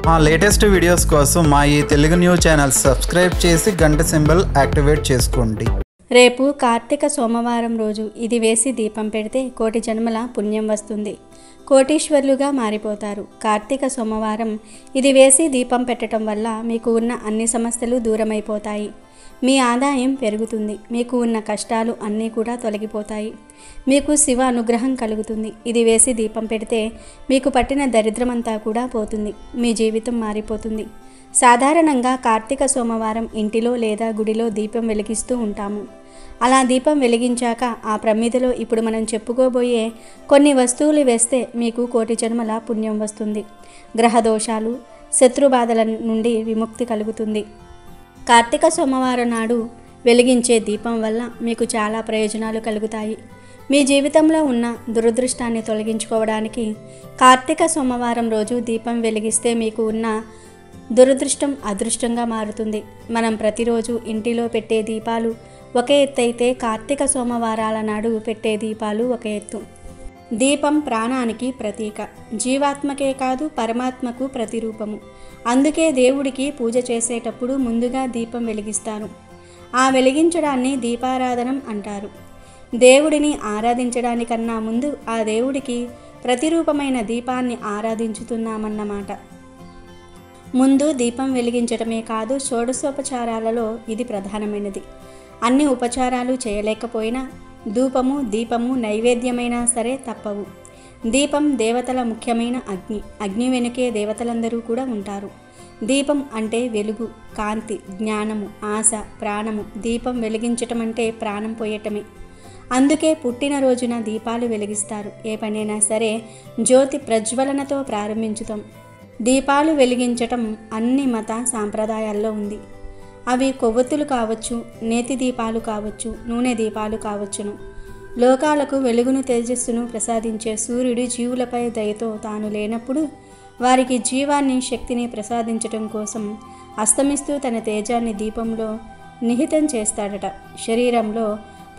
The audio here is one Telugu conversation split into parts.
మా లేటెస్ట్ వీడియోస్ కోసం మా ఈ తెలుగు న్యూస్ ఛానల్ సబ్స్క్రైబ్ చేసి గంట సింబల్ యాక్టివేట్ చేసుకోండి. రేపు కార్తీక సోమవారం రోజు ఇది వేసి దీపం పెడితే కోటి జన్మల పుణ్యం వస్తుంది. కోటీశ్వర్లుగా మారిపోతారు. కార్తీక సోమవారం ఇది వేసి దీపం పెట్టడం వల్ల మీకు ఉన్న అన్ని సమస్యలు దూరమైపోతాయి. మీ ఆదాయం పెరుగుతుంది. మీకు ఉన్న కష్టాలు అన్నీ కూడా తొలగిపోతాయి. మీకు శివ అనుగ్రహం కలుగుతుంది. ఇది వేసి దీపం పెడితే మీకు పట్టిన దరిద్రమంతా కూడా పోతుంది. మీ జీవితం మారిపోతుంది. సాధారణంగా కార్తీక సోమవారం ఇంటిలో లేదా గుడిలో దీపం వెలిగిస్తూ ఉంటాము. అలా దీపం వెలిగించాక ఆ ప్రమిదలో ఇప్పుడు మనం చెప్పుకోబోయే కొన్ని వస్తువులు వేస్తే మీకు కోటి జన్మల పుణ్యం వస్తుంది. గ్రహ దోషాలు, శత్రుబాధల నుండి విముక్తి కలుగుతుంది. కార్తీక సోమవారం నాడు వెలిగించే దీపం వల్ల మీకు చాలా ప్రయోజనాలు కలుగుతాయి. మీ జీవితంలో ఉన్న దురదృష్టాన్ని తొలగించుకోవడానికి కార్తీక సోమవారం రోజు దీపం వెలిగిస్తే మీకు ఉన్న దురదృష్టం అదృష్టంగా మారుతుంది. మనం ప్రతిరోజు ఇంటిలో పెట్టే దీపాలు ఒక ఎత్తు అయితే కార్తీక సోమవారాల నాడు పెట్టే దీపాలు ఒక ఎత్తు. దీపం ప్రాణానికి ప్రతీక. జీవాత్మకే కాదు పరమాత్మకు ప్రతిరూపము. అందుకే దేవుడికి పూజ చేసేటప్పుడు ముందుగా దీపం వెలిగిస్తారు. ఆ వెలిగించడాన్ని దీపారాధనం అంటారు. దేవుడిని ఆరాధించడానికన్నా ముందు ఆ దేవుడికి ప్రతిరూపమైన దీపాన్ని ఆరాధించుతున్నామన్నమాట. ముందు దీపం వెలిగించడమే కాదు, షోడశోపచారాలలో ఇది ప్రధానమైనది. అన్ని ఉపచారాలు చేయలేకపోయినా ధూపము, దీపము, నైవేద్యమైనా సరే తప్పవు. దీపం దేవతల ముఖ్యమైన అగ్ని. అగ్ని వెనుకే దేవతలందరూ కూడా ఉంటారు. దీపం అంటే వెలుగు, కాంతి, జ్ఞానము, ఆశ, ప్రాణము. దీపం వెలిగించటం అంటే ప్రాణం పోయటమే. అందుకే పుట్టినరోజున దీపాలు వెలిగిస్తారు. ఏ పనైనా సరే జ్యోతి ప్రజ్వలనతో ప్రారంభించుతాం. దీపాలు వెలిగించటం అన్ని మత సాంప్రదాయాల్లో ఉంది. అవి కొవ్వొత్తులు కావచ్చు, నేతి దీపాలు కావచ్చు, నూనె దీపాలు కావచ్చును. లోకాలకు వెలుగును, తేజస్సును ప్రసాదించే సూర్యుడు జీవులపై దయతో తాను లేనప్పుడు వారికి జీవాన్ని, శక్తిని ప్రసాదించటం కోసం అస్తమిస్తూ తన తేజాన్ని దీపంలో నిహితం చేస్తాడట. శరీరంలో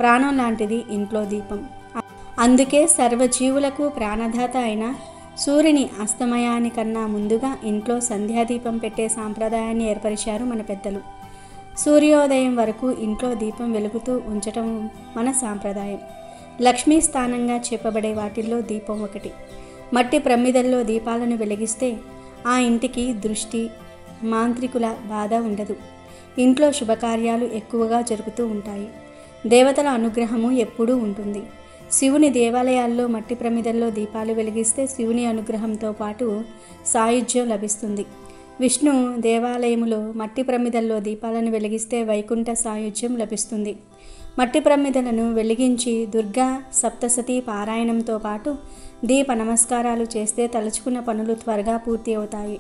ప్రాణం లాంటిది ఇంట్లో దీపం. అందుకే సర్వజీవులకు ప్రాణదాత అయిన సూర్యుని అస్తమయానికన్నా ముందుగా ఇంట్లో సంధ్యాదీపం పెట్టే సాంప్రదాయాన్ని ఏర్పరిచారు మన పెద్దలు. సూర్యోదయం వరకు ఇంట్లో దీపం వెలుగుతూ ఉంచటం మన సాంప్రదాయం. లక్ష్మీ స్థానంగా చెప్పబడే వాటిల్లో దీపం ఒకటి. మట్టి ప్రమిదల్లో దీపాలను వెలిగిస్తే ఆ ఇంటికి దృష్టి, మాంత్రికుల బాధ ఉండదు. ఇంట్లో శుభకార్యాలు ఎక్కువగా జరుగుతూ ఉంటాయి. దేవతల అనుగ్రహము ఎప్పుడూ ఉంటుంది. శివుని దేవాలయాల్లో మట్టి ప్రమిదల్లో దీపాలు వెలిగిస్తే శివుని అనుగ్రహంతో పాటు సాయుధ్యం లభిస్తుంది. విష్ణు దేవాలయములో మట్టి ప్రమిదల్లో దీపాలను వెలిగిస్తే వైకుంఠ సాయుధ్యం లభిస్తుంది. మట్టి ప్రమిదలను వెలిగించి దుర్గా సప్తసతి పారాయణంతో పాటు దీప నమస్కారాలు చేస్తే తలుచుకున్న పనులు త్వరగా పూర్తి అవుతాయి.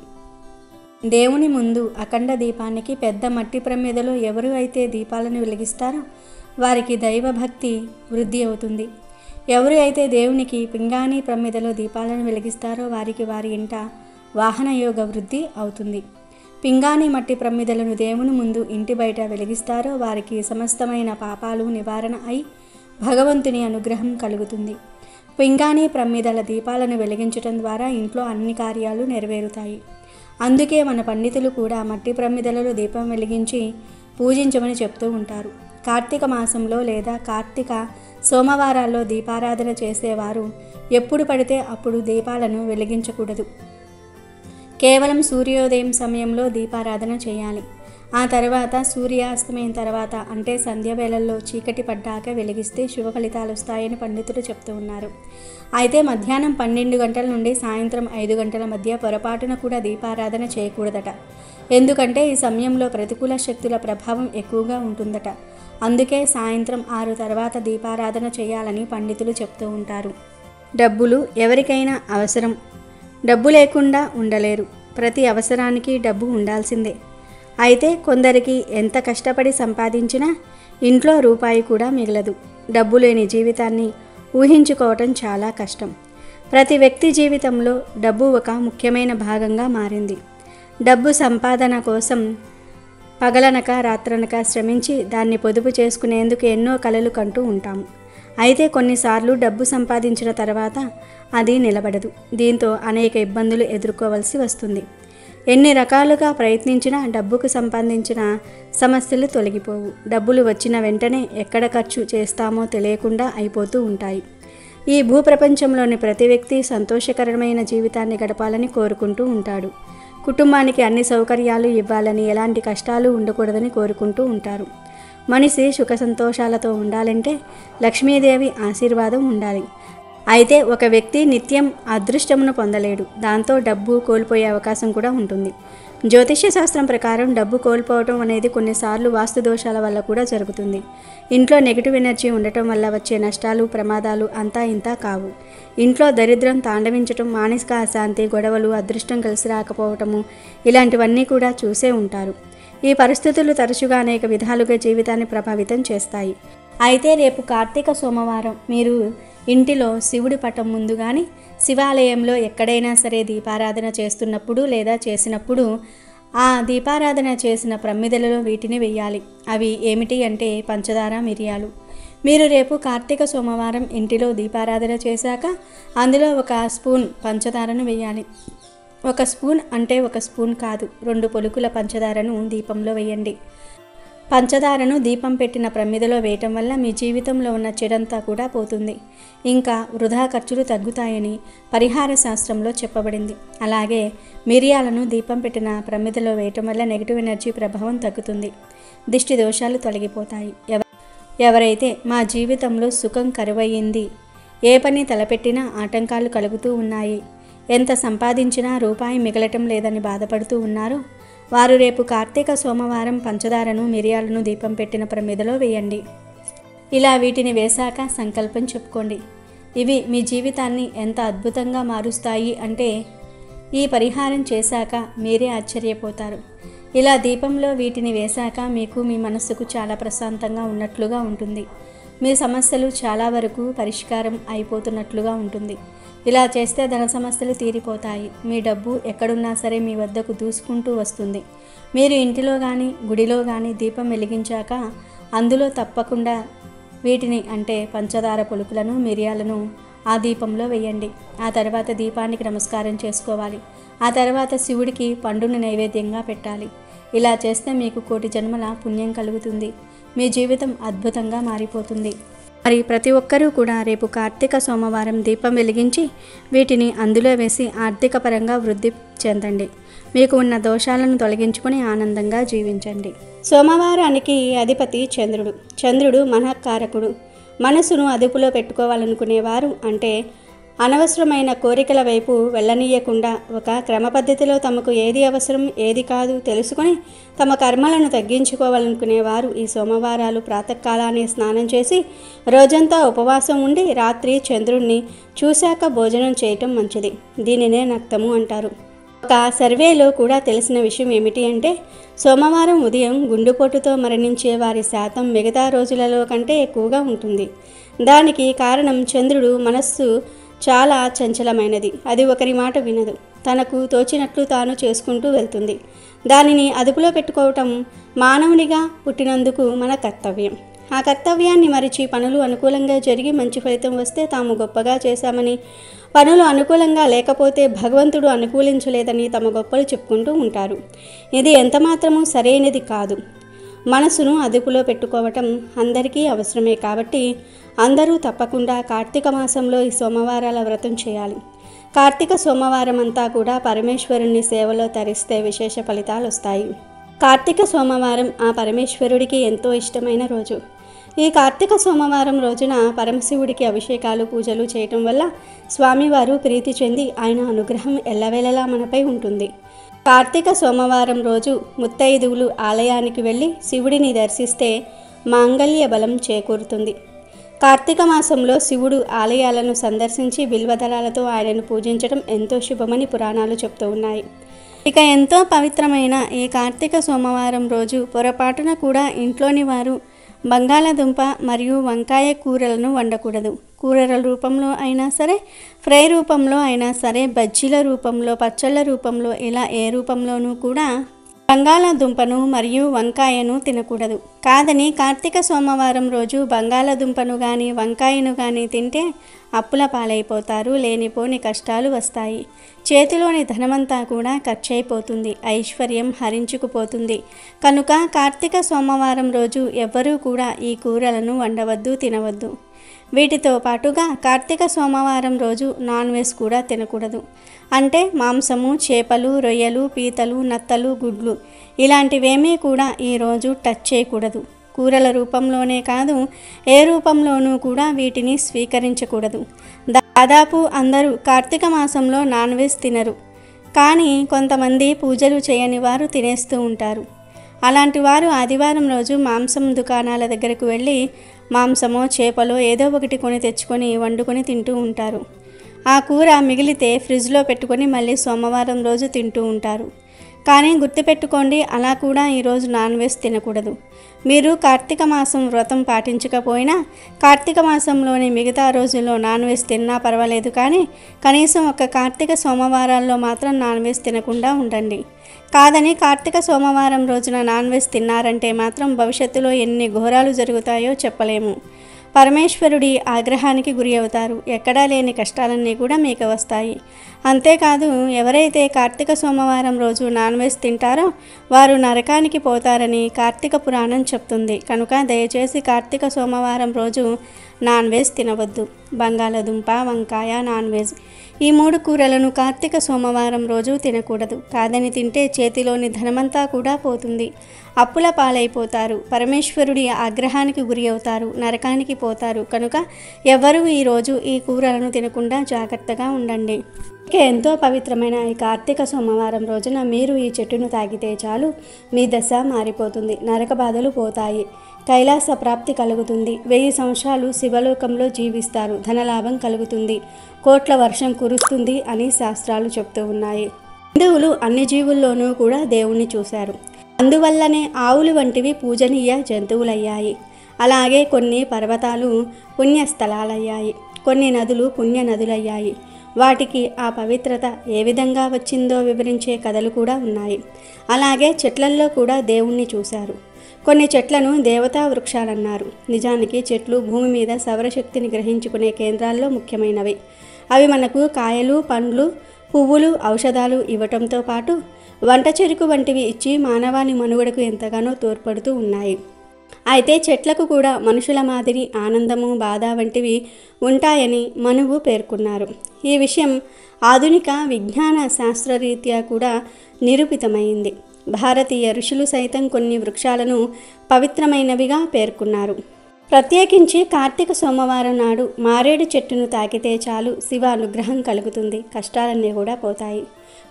దేవుని ముందు అఖండ దీపానికి పెద్ద మట్టి ప్రమిదలో ఎవరు అయితే దీపాలను వెలిగిస్తారో వారికి దైవభక్తి వృద్ధి అవుతుంది. ఎవరు అయితే దేవునికి పింగాణి ప్రమిదలో దీపాలను వెలిగిస్తారో వారికి వారి ఇంట వాహన యోగ వృద్ధి అవుతుంది. పింగాణి మట్టి ప్రమిదలను దేవుని ముందు ఇంటి బయట వెలిగిస్తారో వారికి సమస్తమైన పాపాలు నివారణ అయి భగవంతుని అనుగ్రహం కలుగుతుంది. పింగాణి ప్రమిదల దీపాలను వెలిగించడం ద్వారా ఇంట్లో అన్ని కార్యాలు నెరవేరుతాయి. అందుకే మన పండితులు కూడా మట్టి ప్రమిదలలో దీపం వెలిగించి పూజించమని చెప్తూ ఉంటారు. కార్తీక మాసంలో లేదా కార్తీక సోమవారాల్లో దీపారాధన చేసేవారు ఎప్పుడు పడితే అప్పుడు దీపాలను వెలిగించకూడదు. కేవలం సూర్యోదయం సమయంలో దీపారాధన చేయాలి. ఆ తర్వాత సూర్యాస్తమయం తర్వాత అంటే సంధ్య వేళల్లో చీకటి పడ్డాక వెలిగిస్తే శుభ ఫలితాలు వస్తాయని పండితులు చెప్తూ ఉన్నారు. అయితే మధ్యాహ్నం 12 గంటల నుండి సాయంత్రం 5 గంటల మధ్య పొరపాటున కూడా దీపారాధన చేయకూడదట. ఎందుకంటే ఈ సమయంలో ప్రతికూల శక్తుల ప్రభావం ఎక్కువగా ఉంటుందట. అందుకే సాయంత్రం 6 తర్వాత దీపారాధన చేయాలని పండితులు చెప్తూ ఉంటారు. డబ్బులు ఎవరికైనా అవసరం. డబ్బు లేకుండా ఉండలేరు. ప్రతి అవసరానికి డబ్బు ఉండాల్సిందే. అయితే కొందరికి ఎంత కష్టపడి సంపాదించినా ఇంట్లో రూపాయి కూడా మిగలదు. డబ్బు లేని జీవితాన్ని ఊహించుకోవటం చాలా కష్టం. ప్రతి వ్యక్తి జీవితంలో డబ్బు ఒక ముఖ్యమైన భాగంగా మారింది. డబ్బు సంపాదన కోసం పగలనక రాత్రనక శ్రమించి దాన్ని పొదుపు చేసుకునేందుకు ఎన్నో కలలు కంటూ ఉంటాము. అయితే కొన్నిసార్లు డబ్బు సంపాదించిన తర్వాత అది నిలబడదు. దీంతో అనేక ఇబ్బందులు ఎదుర్కోవాల్సి వస్తుంది. ఎన్ని రకాలుగా ప్రయత్నించినా డబ్బుకు సంబంధించిన సమస్యలు తొలగిపోవు. డబ్బులు వచ్చిన వెంటనే ఎక్కడ ఖర్చు చేస్తామో తెలియకుండా అయిపోతూ ఉంటాయి. ఈ భూప్రపంచంలోని ప్రతి వ్యక్తి సంతోషకరమైన జీవితాన్ని గడపాలని కోరుకుంటూ ఉంటాడు. కుటుంబానికి అన్ని సౌకర్యాలు ఇవ్వాలని, ఎలాంటి కష్టాలు ఉండకూడదని కోరుకుంటూ ఉంటారు. మనిషి సుఖ సంతోషాలతో ఉండాలంటే లక్ష్మీదేవి ఆశీర్వాదం ఉండాలి. అయితే ఒక వ్యక్తి నిత్యం అదృష్టమును పొందలేడు. దాంతో డబ్బు కోల్పోయే అవకాశం కూడా ఉంటుంది. జ్యోతిష్య శాస్త్రం ప్రకారం డబ్బు కోల్పోవడం అనేది కొన్నిసార్లు వాస్తు దోషాల వల్ల కూడా జరుగుతుంది. ఇంట్లో నెగిటివ్ ఎనర్జీ ఉండటం వల్ల వచ్చే నష్టాలు, ప్రమాదాలు అంతా ఇంతా కావు. ఇంట్లో దరిద్రం తాండవించటం, మానసిక అశాంతి, గొడవలు, అదృష్టం కలిసి రాకపోవటము ఇలాంటివన్నీ కూడా చూసే ఉంటారు. ఈ పరిస్థితులు తరచుగా అనేక విధాలుగా జీవితాన్ని ప్రభావితం చేస్తాయి. అయితే రేపు కార్తీక సోమవారం మీరు ఇంటిలో శివుడి పటం ముందు కానీ, శివాలయంలో ఎక్కడైనా సరే దీపారాధన చేస్తున్నప్పుడు లేదా చేసినప్పుడు ఆ దీపారాధన చేసిన ప్రమిదలలో వీటిని వేయాలి. అవి ఏమిటి అంటే పంచదార, మిరియాలు. మీరు రేపు కార్తీక సోమవారం ఇంటిలో దీపారాధన చేశాక అందులో 1 స్పూన్ పంచదారను వేయాలి. 1 స్పూన్ అంటే 1 స్పూన్ కాదు, 2 పొలుకుల పంచదారను దీపంలో వేయండి. పంచదారను దీపం పెట్టిన ప్రమిదలో వేయటం వల్ల మీ జీవితంలో ఉన్న చెడంతా కూడా పోతుంది. ఇంకా వృధా ఖర్చులు తగ్గుతాయని పరిహార శాస్త్రంలో చెప్పబడింది. అలాగే మిరియాలను దీపం పెట్టిన ప్రమిదలో వేయటం వల్ల నెగిటివ్ ఎనర్జీ ప్రభావం తగ్గుతుంది. దిష్టి దోషాలు తొలగిపోతాయి. ఎవరైతే మా జీవితంలో సుఖం కరువయ్యింది, ఏ పని తలపెట్టినా ఆటంకాలు కలుగుతూ ఉన్నాయి, ఎంత సంపాదించినా రూపాయి మిగలటం లేదని బాధపడుతూ ఉన్నారో వారు రేపు కార్తీక సోమవారం పంచదారను, మిరియాలను దీపం పెట్టిన ప్రమిదలో వేయండి. ఇలా వీటిని వేశాక సంకల్పం చెప్పుకోండి. ఇవి మీ జీవితాన్ని ఎంత అద్భుతంగా మారుస్తాయి అంటే ఈ పరిహారం చేశాక మీరే ఆశ్చర్యపోతారు. ఇలా దీపంలో వీటిని వేశాక మీకు మీ మనస్సుకు చాలా ప్రశాంతంగా ఉన్నట్లుగా ఉంటుంది. మీ సమస్యలు చాలా వరకు పరిష్కారం అయిపోతున్నట్లుగా ఉంటుంది. ఇలా చేస్తే ధన సమస్యలు తీరిపోతాయి. మీ డబ్బు ఎక్కడున్నా సరే మీ వద్దకు దూసుకుంటూ వస్తుంది. మీరు ఇంటిలో కానీ గుడిలో కానీ దీపం వెలిగించాక అందులో తప్పకుండా వీటిని అంటే పంచదార పొలుకులను, మిరియాలను ఆ దీపంలో వేయండి. ఆ తర్వాత దీపానికి నమస్కారం చేసుకోవాలి. ఆ తర్వాత శివుడికి పండును నైవేద్యంగా పెట్టాలి. ఇలా చేస్తే మీకు 1,000,000 జన్మల పుణ్యం కలుగుతుంది. మీ జీవితం అద్భుతంగా మారిపోతుంది. మరి ప్రతి ఒక్కరూ కూడా రేపు కార్తీక సోమవారం దీపం వెలిగించి వీటిని అందులో వేసి ఆర్థిక పరంగా వృద్ధి చెందండి. మీకు ఉన్న దోషాలను తొలగించుకొని ఆనందంగా జీవించండి. సోమవారానికి అధిపతి చంద్రుడు. చంద్రుడు మనఃకారకుడు. మనసును అదుపులో పెట్టుకోవాలనుకునేవారు అంటే అనవసరమైన కోరికల వైపు వెళ్ళనీయకుండా ఒక క్రమ పద్ధతిలో తమకు ఏది అవసరం ఏది కాదు తెలుసుకొని తమ కర్మలను తగ్గించుకోవాలనుకునేవారు ఈ సోమవారాలు ప్రాతకాలాన్ని స్నానం చేసి రోజంతా ఉపవాసం ఉండి రాత్రి చంద్రుణ్ణి చూశాక భోజనం చేయటం మంచిది. దీనినే నక్తము అంటారు. ఒక సర్వేలో కూడా తెలిసిన విషయం ఏమిటి అంటే సోమవారం ఉదయం గుండెపోటుతో మరణించే వారి శాతం మిగతా రోజులలో కంటే ఎక్కువగా ఉంటుంది. దానికి కారణం చంద్రుడు మనస్సు చాలా చంచలమైనది. అది ఒకరి మాట వినదు. తనకు తోచినట్లు తాను చేసుకుంటూ వెళ్తుంది. దానిని అదుపులో పెట్టుకోవటం మానవునిగా పుట్టినందుకు మన కర్తవ్యం. ఆ కర్తవ్యాన్ని మరిచి పనులు అనుకూలంగా జరిగి మంచి ఫలితం వస్తే తాము గొప్పగా చేశామని, పనులు అనుకూలంగా లేకపోతే భగవంతుడు అనుకూలించలేదని తమ గొప్పలు చెప్పుకుంటూ ఉంటారు. ఇది ఎంతమాత్రమూ సరైనది కాదు. మనసును అదుపులో పెట్టుకోవటం అందరికీ అవసరమే. కాబట్టి అందరూ తప్పకుండా కార్తీక మాసంలో ఈ సోమవారాల వ్రతం చేయాలి. కార్తీక సోమవారం అంతా కూడా పరమేశ్వరుని సేవలో తరిస్తే విశేష ఫలితాలు వస్తాయి. కార్తీక సోమవారం ఆ పరమేశ్వరుడికి ఎంతో ఇష్టమైన రోజు. ఈ కార్తీక సోమవారం రోజున పరమశివుడికి అభిషేకాలు, పూజలు చేయటం వల్ల స్వామివారు ప్రీతి చెంది ఆయన అనుగ్రహం ఎల్లవేళలా మనపై ఉంటుంది. కార్తీక సోమవారం రోజు ముత్తైదువులు ఆలయానికి వెళ్ళి శివుడిని దర్శిస్తే మాంగళ్య బలం చేకూరుతుంది. కార్తీక మాసంలో శివుడు ఆలయాలను సందర్శించి బిల్వదళాలతో ఆయనను పూజించడం ఎంతో శుభమని పురాణాలు చెప్తూ ఉన్నాయి. ఇక ఎంతో పవిత్రమైన ఈ కార్తీక సోమవారం రోజు పొరపాటున కూడా ఇంట్లోని వారు బంగాళదుంప మరియు వంకాయ కూరలను వండకూడదు. కూరల రూపంలో అయినా సరే, ఫ్రై రూపంలో అయినా సరే, బజ్జీల రూపంలో, పచ్చళ్ళ రూపంలో ఇలా ఏ రూపంలోనూ కూడా బంగాళాదుంపను మరియు వంకాయను తినకూడదు. కాదని కార్తీక సోమవారం రోజు బంగాళాదుంపను కానీ వంకాయను కానీ తింటే అప్పుల పాలైపోతారు, లేనిపోని కష్టాలు వస్తాయి. చేతిలోని ధనమంతా కూడా ఖర్చయిపోతుంది, ఐశ్వర్యం హరించుకుపోతుంది. కనుక కార్తీక సోమవారం రోజు ఎవ్వరూ కూడా ఈ కూరలను వండవద్దు, తినవద్దు. వీటితో పాటుగా కార్తీక సోమవారం రోజు నాన్ వెజ్ కూడా తినకూడదు. అంటే మాంసము, చేపలు, రొయ్యలు, పీతలు, నత్తలు, గుడ్లు ఇలాంటివేమీ కూడా ఈరోజు టచ్ చేయకూడదు. కూరల రూపంలోనే కాదు, ఏ రూపంలోనూ కూడా వీటిని స్వీకరించకూడదు. దాదాపు అందరూ కార్తీక మాసంలో నాన్ వెజ్ తినరు, కానీ కొంతమంది పూజలు చేయని వారు తినేస్తూ ఉంటారు. అలాంటి వారు ఆదివారం రోజు మాంసం దుకాణాల దగ్గరకు వెళ్ళి మాంసమో చేపలో ఏదో ఒకటి కొని తెచ్చుకొని వండుకొని తింటూ ఉంటారు. ఆ కూర మిగిలితే ఫ్రిడ్జ్లో పెట్టుకొని మళ్ళీ సోమవారం రోజు తింటూ ఉంటారు. కానీ గుర్తుపెట్టుకోండి, అలా కూడా ఈరోజు నాన్ వెజ్ తినకూడదు. మీరు కార్తీక మాసం వ్రతం పాటించకపోయినా కార్తీక మాసంలోని మిగతా రోజుల్లో నాన్ వెజ్ తిన్నా పర్వాలేదు, కానీ కనీసం ఒక కార్తీక సోమవారాల్లో మాత్రం నాన్ వెజ్ తినకుండా ఉండండి. కాదని కార్తీక సోమవారం రోజున నాన్ వెజ్ తిన్నారంటే మాత్రం భవిష్యత్తులో ఎన్ని ఘోరాలు జరుగుతాయో చెప్పలేము. పరమేశ్వరుడి ఆగ్రహానికి గురి అవుతారు. ఎక్కడా లేని కష్టాలన్నీ కూడా మీకు వస్తాయి. అంతేకాదు, ఎవరైతే కార్తీక సోమవారం రోజు నాన్ వెజ్ తింటారో వారు నరకానికి పోతారని కార్తీక పురాణం చెప్తుంది. కనుక దయచేసి కార్తీక సోమవారం రోజు నాన్ వెజ్ తినవద్దు. బంగాళదుంప, వంకాయ, నాన్ వెజ్ ఈ 3 కూరలను కార్తీక సోమవారం రోజు తినకూడదు. కాదని తింటే చేతిలోని ధనమంతా కూడా పోతుంది, అప్పుల పాలైపోతారు, పరమేశ్వరుడి ఆగ్రహానికి గురి అవుతారు, నరకానికి పోతారు. కనుక ఎవరూ ఈరోజు ఈ కూరలను తినకుండా జాగ్రత్తగా ఉండండి. ఇక ఎంతో పవిత్రమైన ఈ కార్తీక సోమవారం రోజున మీరు ఈ చెట్టును తాగితే చాలు, మీ దశ మారిపోతుంది, నరక బాధలు పోతాయి, కైలాస ప్రాప్తి కలుగుతుంది, 1000 సంవత్సరాలు శివలోకంలో జీవిస్తారు, ధనలాభం కలుగుతుంది, కోట్ల వర్షం కురుస్తుంది అని శాస్త్రాలు చెప్తూ ఉన్నాయి. హిందువులు అన్ని జీవుల్లోనూ కూడా దేవుణ్ణి చూశారు. అందువల్లనే ఆవులు వంటివి పూజనీయ జంతువులయ్యాయి. అలాగే కొన్ని పర్వతాలు పుణ్యస్థలాలయ్యాయి, కొన్ని నదులు పుణ్య నదులయ్యాయి. వాటికి ఆ పవిత్రత ఏ విధంగా వచ్చిందో వివరించే కథలు కూడా ఉన్నాయి. అలాగే చెట్లల్లో కూడా దేవుణ్ణి చూశారు. కొన్ని చెట్లను దేవతా వృక్షాలన్నారు. నిజానికి చెట్లు భూమి మీద సౌరశక్తిని గ్రహించుకునే కేంద్రాల్లో ముఖ్యమైనవి. అవి మనకు కాయలు, పండ్లు, పువ్వులు, ఔషధాలు ఇవ్వటంతో పాటు వంట చెరుకు వంటివి ఇచ్చి మానవాళి మనుగడకు ఎంతగానో తోడ్పడుతూ ఉన్నాయి. అయితే చెట్లకు కూడా మనుషుల మాదిరి ఆనందము, బాధ వంటివి ఉంటాయని మనువు పేర్కొన్నారు. ఈ విషయం ఆధునిక విజ్ఞాన శాస్త్రరీత్యా కూడా నిరూపితమైంది. భారతీయ ఋషులు సైతం కొన్ని వృక్షాలను పవిత్రమైనవిగా పేర్కొన్నారు. ప్రత్యేకించి కార్తీక సోమవారం నాడు మారేడు చెట్టును తాకితే చాలు, శివ అనుగ్రహం కలుగుతుంది, కష్టాలన్నీ కూడా పోతాయి,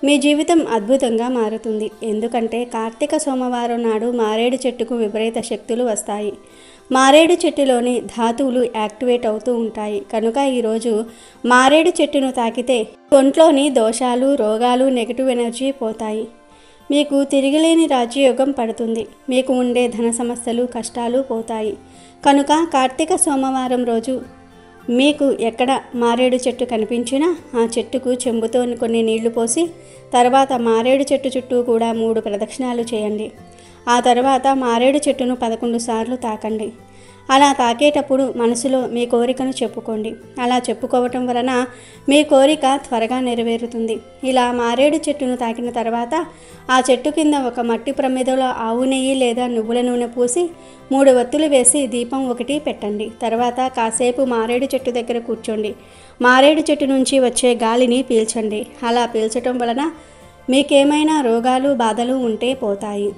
మీ జీవితం అద్భుతంగా మారుతుంది. ఎందుకంటే కార్తీక సోమవారం నాడు మారేడు చెట్టుకు విపరీత శక్తులు వస్తాయి. మారేడు చెట్టులోని ధాతువులు యాక్టివేట్ అవుతూ ఉంటాయి. కనుక ఈరోజు మారేడు చెట్టును తాకితే ఒంట్లోని దోషాలు, రోగాలు, నెగిటివ్ ఎనర్జీ పోతాయి. మీకు తిరిగిలేని రాజ్యయోగం పడుతుంది. మీకు ఉండే ధన సమస్యలు, కష్టాలు పోతాయి. కనుక కార్తీక సోమవారం రోజు మీకు ఎక్కడ మారేడు చెట్టు కనిపించినా ఆ చెట్టుకు చెంబుతో కొన్ని నీళ్లు పోసి తర్వాత మారేడు చెట్టు చుట్టూ కూడా 3 ప్రదక్షిణాలు చేయండి. ఆ తర్వాత మారేడు చెట్టును 11 సార్లు తాకండి. అలా తాకేటప్పుడు మనసులో మీ కోరికను చెప్పుకోండి. అలా చెప్పుకోవటం వలన మీ కోరిక త్వరగా నెరవేరుతుంది. ఇలా మారేడు చెట్టును తాకిన తర్వాత ఆ చెట్టు కింద ఒక మట్టి ప్రమిదలో ఆవు నెయ్యి లేదా నువ్వుల నూనె పూసి 3 ఒత్తులు వేసి దీపం 1 పెట్టండి. తర్వాత కాసేపు మారేడు చెట్టు దగ్గర కూర్చోండి. మారేడు చెట్టు నుంచి వచ్చే గాలిని పీల్చండి. అలా పీల్చటం వలన మీకేమైనా రోగాలు, బాధలు ఉంటే పోతాయి.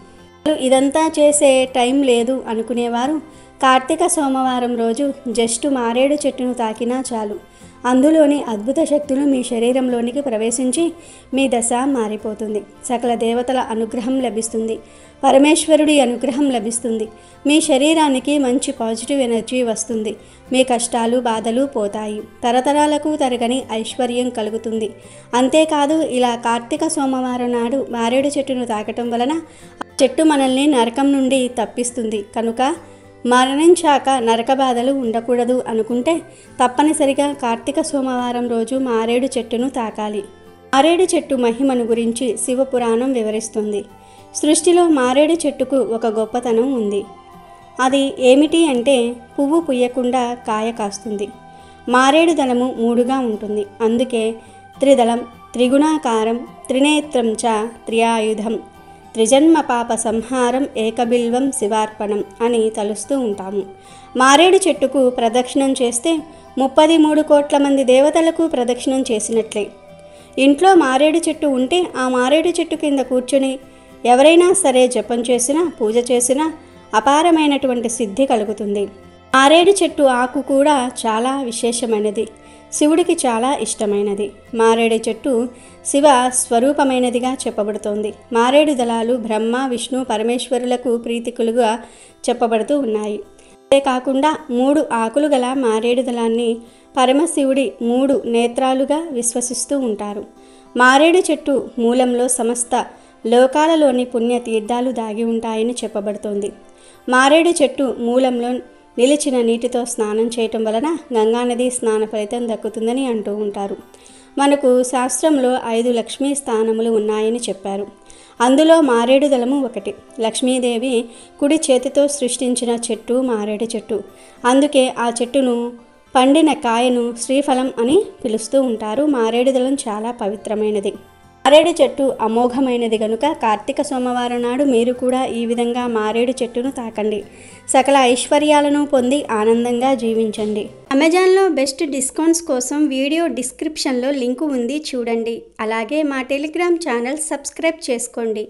ఇదంతా చేసే టైం లేదు అనుకునేవారు కార్తీక సోమవారం రోజు జస్ట్ మారేడు చెట్టును తాకినా చాలు, అందులోని అద్భుత శక్తులు మీ శరీరంలోనికి ప్రవేశించి మీ దశ మారిపోతుంది. సకల దేవతల అనుగ్రహం లభిస్తుంది, పరమేశ్వరుడి అనుగ్రహం లభిస్తుంది, మీ శరీరానికి మంచి పాజిటివ్ ఎనర్జీ వస్తుంది, మీ కష్టాలు, బాధలు పోతాయి, తరతరాలకు తరగని ఐశ్వర్యం కలుగుతుంది. అంతేకాదు, ఇలా కార్తీక సోమవారం నాడు మారేడు చెట్టును తాకటం వలన చెట్టు మనల్ని నరకం నుండి తప్పిస్తుంది. కనుక మరణించాక నరక బాధలు ఉండకూడదు అనుకుంటే తప్పనిసరిగా కార్తీక సోమవారం రోజు మారేడు చెట్టును తాకాలి. మారేడు చెట్టు మహిమను గురించి శివపురాణం వివరిస్తుంది. సృష్టిలో మారేడు చెట్టుకు ఒక గొప్పతనం ఉంది. అది ఏమిటి అంటే పువ్వు పుయ్యకుండా కాయ కాస్తుంది. మారేడు దళము 3గా ఉంటుంది. అందుకే త్రిదళం, త్రిగుణాకారం, త్రినేత్రం చ త్రియాయుధం, త్రిజన్మ పాప సంహారం, ఏకబిల్వం శివార్పణం అని తలుస్తూ ఉంటాము. మారేడు చెట్టుకు ప్రదక్షిణం చేస్తే 33 కోట్ల మంది దేవతలకు ప్రదక్షిణం చేసినట్లే. ఇంట్లో మారేడు చెట్టు ఉంటే ఆ మారేడు చెట్టు కింద కూర్చొని ఎవరైనా సరే జపం చేసినా పూజ చేసినా అపారమైనటువంటి సిద్ధి కలుగుతుంది. మారేడు చెట్టు ఆకు కూడా చాలా విశేషమైనది, శివుడికి చాలా ఇష్టమైనది. మారేడు చెట్టు శివ స్వరూపమైనదిగా చెప్పబడుతోంది. మారేడు దళాలు బ్రహ్మ, విష్ణు, పరమేశ్వరులకు ప్రీతికులుగా చెప్పబడుతూ ఉన్నాయి. అంతేకాకుండా 3 ఆకులు గల మారేడు దళాన్ని పరమశివుడి 3 నేత్రాలుగా విశ్వసిస్తూ ఉంటారు. మారేడు చెట్టు మూలంలో సమస్త లోకాలలోని పుణ్యతీర్థాలు దాగి ఉంటాయని చెప్పబడుతోంది. మారేడు చెట్టు మూలంలో నిలిచిన నీటితో స్నానం చేయటం వలన గంగానది స్నాన ఫలితం దక్కుతుందని అంటూ ఉంటారు. మనకు శాస్త్రంలో 5 లక్ష్మీ స్థానములు ఉన్నాయని చెప్పారు. అందులో మారేడు దళము ఒకటి. లక్ష్మీదేవి కుడి చేతితో సృష్టించిన చెట్టు మారేడు చెట్టు. అందుకే ఆ చెట్టును పండిన కాయను శ్రీఫలం అని పిలుస్తూ ఉంటారు. మారేడు దళం చాలా పవిత్రమైనది. మారేడు చెట్టు అమోఘమైనది గనుక కార్తీక సోమవారం నాడు మీరు కూడా ఈ విధంగా మారేడు చెట్టును తాకండి. సకల ఐశ్వర్యాలను పొంది ఆనందంగా జీవించండి. అమెజాన్లో బెస్ట్ డిస్కౌంట్స్ కోసం వీడియో డిస్క్రిప్షన్లో లింకు ఉంది, చూడండి. అలాగే మా టెలిగ్రామ్ ఛానల్ సబ్స్క్రైబ్ చేసుకోండి.